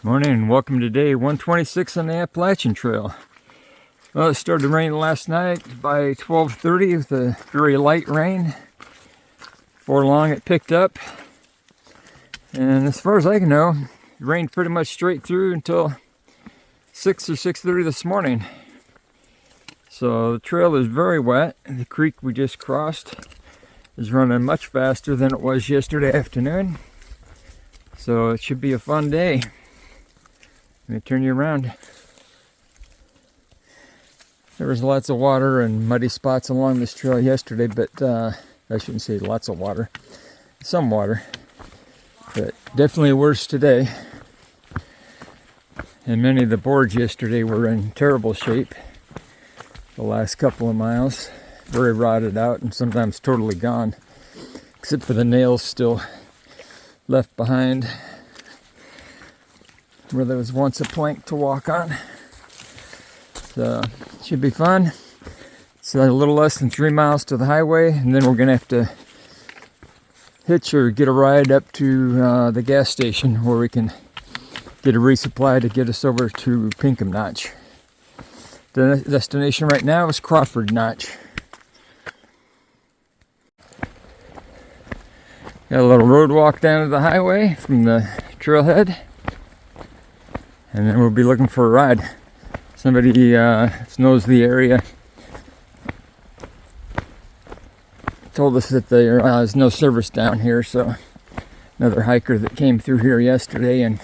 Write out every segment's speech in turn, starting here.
Morning and welcome to day 126 on the Appalachian Trail. Well, it started to rain last night by 12:30 with a very light rain. Before long it picked up. And as far as I can know, it rained pretty much straight through until 6 or 6:30 this morning. So the trail is very wet. The creek we just crossed is running much faster than it was yesterday afternoon. So it should be a fun day. Let me turn you around. There was lots of water and muddy spots along this trail yesterday, but I shouldn't say lots of water. Some water, but definitely worse today. And many of the boards yesterday were in terrible shape. The last couple of miles, very rotted out and sometimes totally gone, except for the nails still left behind where there was once a plank to walk on. So it should be fun. It's a little less than 3 miles to the highway, and then we're gonna have to hitch or get a ride up to the gas station where we can get a resupply to get us over to Pinkham Notch. The destination right now is Crawford Notch. Got a little road walk down to the highway from the trailhead. And then we'll be looking for a ride. Somebody knows the area told us that there's no service down here, so another hiker that came through here yesterday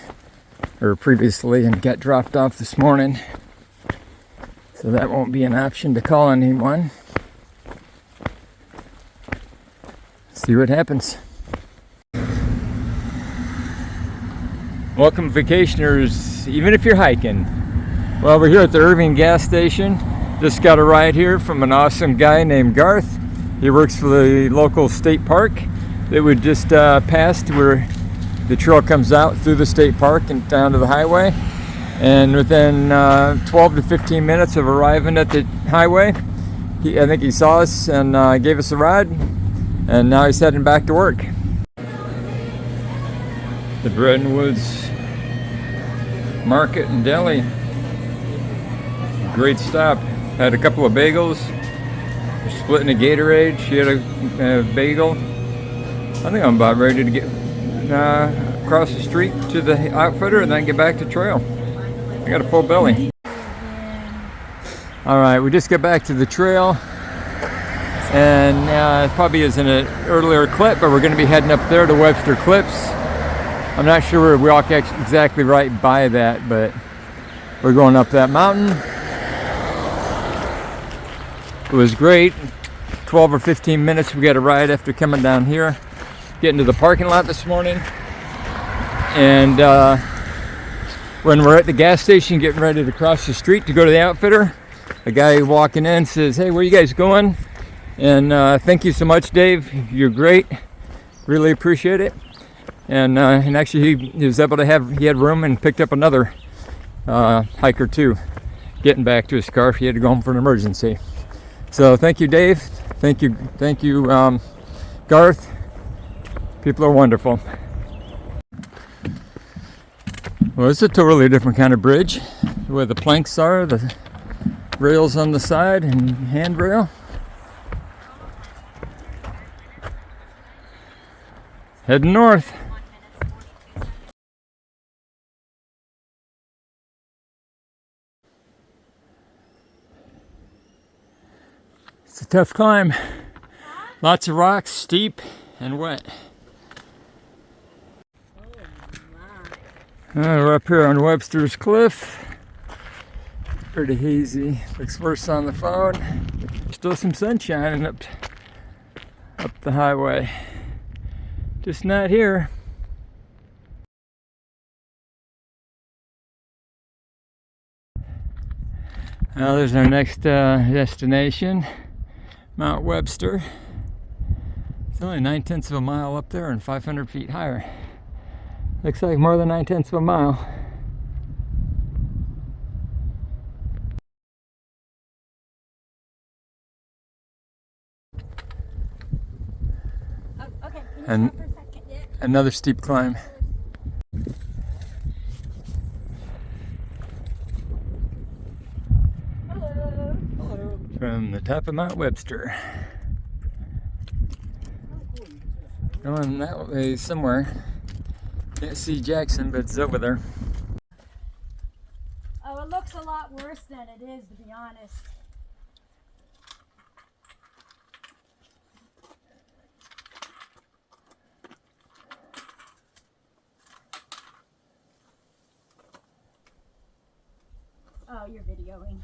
or previously and got dropped off this morning. So that won't be an option to call anyone. See what happens. Welcome vacationers, even if you're hiking. Well, we're here at the Irving gas station. Just got a ride here from an awesome guy named Garth. He works for the local state park that we just passed, where the trail comes out through the state park and down to the highway. And within 12 to 15 minutes of arriving at the highway, I think he saw us and gave us a ride. And now he's heading back to work. The Bread and Woods Market and Deli. Great stop. Had a couple of bagels. We're splitting a Gatorade. She had a bagel. I think I'm about ready to get across the street to the outfitter and then get back to trail. I got a full belly. All right, we just got back to the trail. And it probably isn't an earlier clip, but we're going to be heading up there to Webster Cliffs. I'm not sure we walk exactly right by that, but we're going up that mountain. It was great. 12 or 15 minutes we got a ride after coming down here, getting to the parking lot this morning. And when we're at the gas station getting ready to cross the street to go to the outfitter, a guy walking in says, "Hey, where you guys going?" And thank you so much, Dave. You're great. Really appreciate it. And actually he was able to he had room and picked up another hiker too, getting back to his car if he had to go home for an emergency. So thank you, Dave. Thank you, Garth. People are wonderful. Well, it's a totally different kind of bridge. Where the planks are, the rails on the side and handrail. Heading north. It's a tough climb. Lots of rocks, steep and wet. We're up here on Webster's Cliff. Pretty hazy. Looks worse on the phone. Still some sun shining up the highway. Just not here. Now there's our next destination. Mount Webster. It's only 9/10 of a mile up there and 500 feet higher. Looks like more than 9/10 of a mile. And another steep climb. top of Mount Webster. Going that way somewhere. Can't see Jackson, but it's over there. Oh, it looks a lot worse than it is, to be honest. Oh, you're videoing.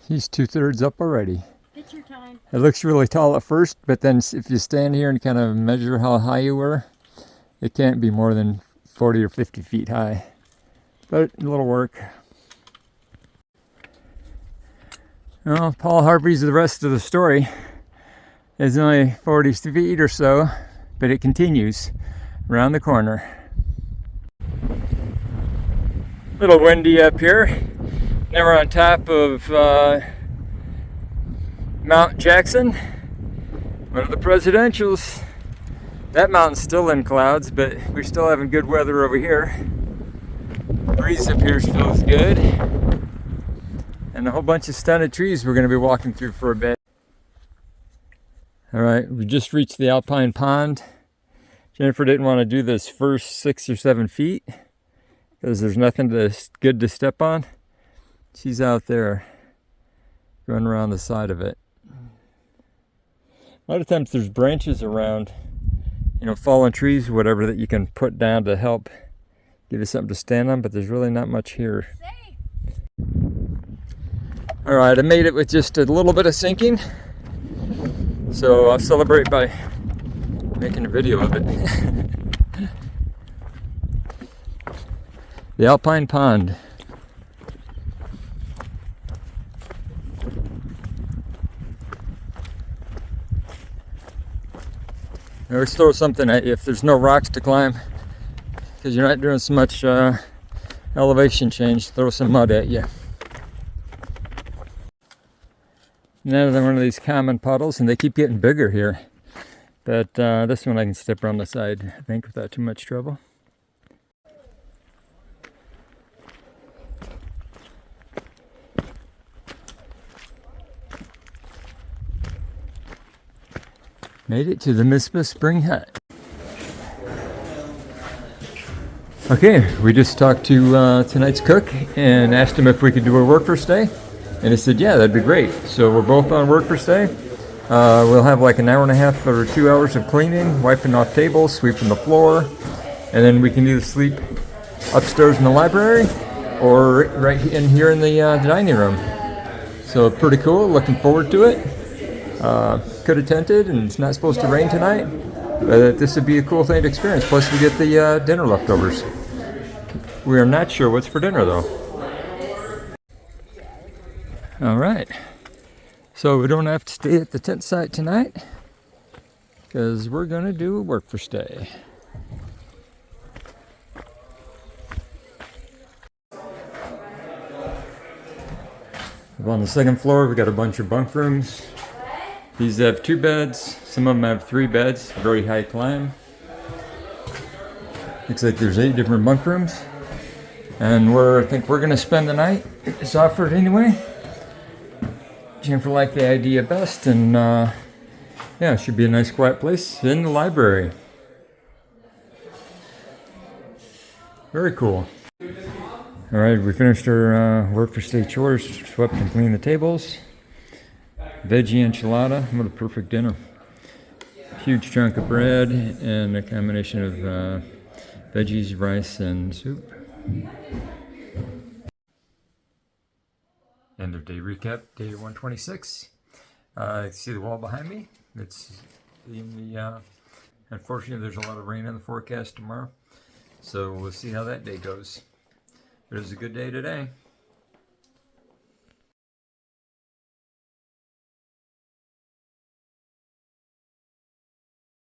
He's 2/3 up already. Picture time. It looks really tall at first, but then if you stand here and kind of measure how high you were, it can't be more than 40 or 50 feet high. But a little work. Well, Paul Harvey's the rest of the story. It's only 40 feet or so, but it continues around the corner. A little windy up here. Now we're on top of Mount Jackson, one of the presidentials. That mountain's still in clouds, but we're still having good weather over here. Breeze up here feels good. And a whole bunch of stunted trees we're going to be walking through for a bit. All right, we just reached the Alpine Pond. Jennifer didn't want to do this first 6 or 7 feet because there's nothing good to step on. She's out there going around the side of it. A lot of times there's branches around, you know, fallen trees, whatever, that you can put down to help give you something to stand on, but there's really not much here. All right, I made it with just a little bit of sinking. So I'll celebrate by making a video of it. The Alpine Pond. I always throw something at you if there's no rocks to climb, because you're not doing so much elevation change. Throw some mud at you. Another one of these common puddles, and they keep getting bigger here. But this one I can step around the side, I think, without too much trouble. Made it to the Mizpah Spring Hut. Okay, we just talked to tonight's cook and asked him if we could do a work first day. And he said, yeah, that'd be great. So we're both on work first day. We'll have like an hour and a half or 2 hours of cleaning, wiping off tables, sweeping the floor. And then we can either sleep upstairs in the library or right in here in the dining room. So pretty cool, looking forward to it. Could have tented, and it's not supposed to rain tonight, but this would be a cool thing to experience. Plus we get the dinner leftovers. We are not sure what's for dinner though. All right, so we don't have to stay at the tent site tonight because we're gonna do a work first day. Up on the second floor, we got a bunch of bunk rooms. These have 2 beds, some of them have 3 beds, very high climb. Looks like there's 8 different bunk rooms. And I think we're gonna spend the night. It's offered anyway. Jennifer liked the idea best, and yeah, it should be a nice quiet place in the library. Very cool. All right, we finished our work for stay chores, swept and cleaned the tables. Veggie enchilada, what a perfect dinner. Huge chunk of bread and a combination of veggies, rice, and soup. End of day recap, day 126. See the wall behind me? It's in the, unfortunately there's a lot of rain in the forecast tomorrow. So we'll see how that day goes. But it was a good day today.